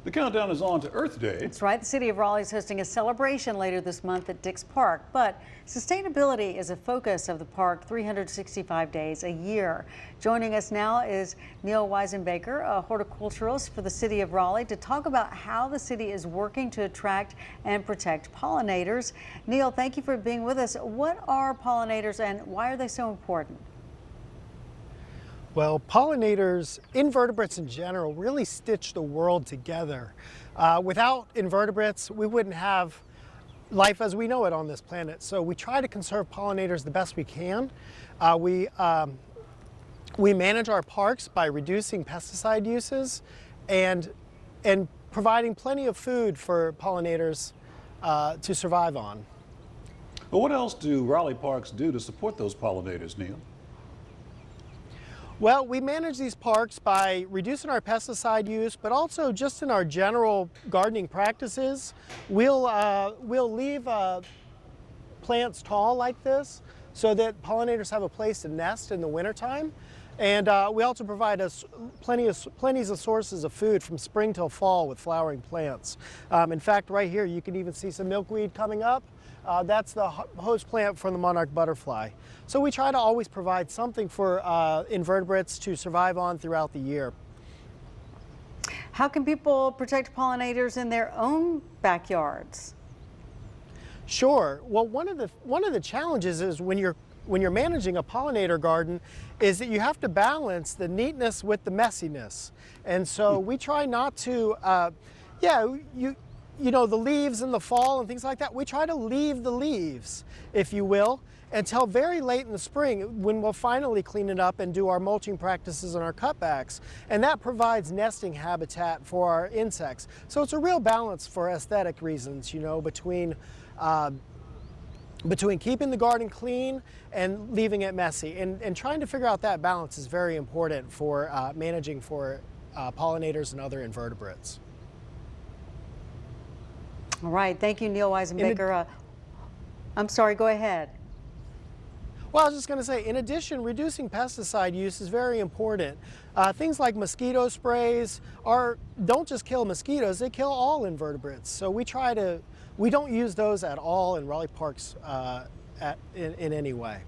The countdown is on to Earth Day. That's right. The city of Raleigh is hosting a celebration later this month at Dix Park. But sustainability is a focus of the park 365 days a year. Joining us now is Neil Weisenbaker, a horticulturalist for the city of Raleigh, to talk about how the city is working to attract and protect pollinators. Neil, thank you for being with us. What are pollinators and why are they so important? Well, pollinators, invertebrates in general, really stitch the world together. Without invertebrates, we wouldn't have life as we know it on this planet. So we try to conserve pollinators the best we can. We manage our parks by reducing pesticide uses and providing plenty of food for pollinators to survive on. Well, what else do Raleigh parks do to support those pollinators, Neil? Well, we manage these parks by reducing our pesticide use, but also just in our general gardening practices. We'll leave plants tall like this so that pollinators have a place to nest in the wintertime. And we also provide us plenty of sources of food from spring till fall with flowering plants. In fact, right here you can even see some milkweed coming up. That's the host plant for the monarch butterfly. So we try to always provide something for invertebrates to survive on throughout the year. How can people protect pollinators in their own backyards? Sure. Well, one of the challenges is when you're managing a pollinator garden is that you have to balance the neatness with the messiness. And so we try not to, you know, the leaves in the fall and things like that, we try to leave the leaves, if you will, until very late in the spring when we'll finally clean it up and do our mulching practices and our cutbacks. And that provides nesting habitat for our insects. So it's a real balance for aesthetic reasons, you know, between keeping the garden clean and leaving it messy. And trying to figure out that balance is very important for managing for pollinators and other invertebrates. All right. Thank you, Neil Weisenbaker. I'm sorry, go ahead. Well, I was just going to say, in addition, reducing pesticide use is very important. Things like mosquito sprays don't just kill mosquitoes, they kill all invertebrates. So we don't use those at all in Raleigh parks in any way.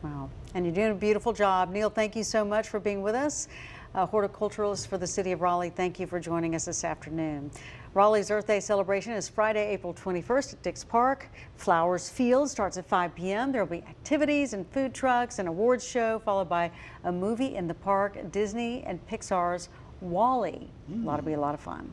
Wow. And you're doing a beautiful job. Neil, thank you so much for being with us. Horticulturalist for the city of Raleigh, thank you for joining us this afternoon. Raleigh's Earth Day celebration is Friday, April 21st at Dix Park. Flowers Field starts at 5 p.m. There will be activities and food trucks, an awards show, followed by a movie in the park, Disney and Pixar's Wall-E. That'll be a lot of fun.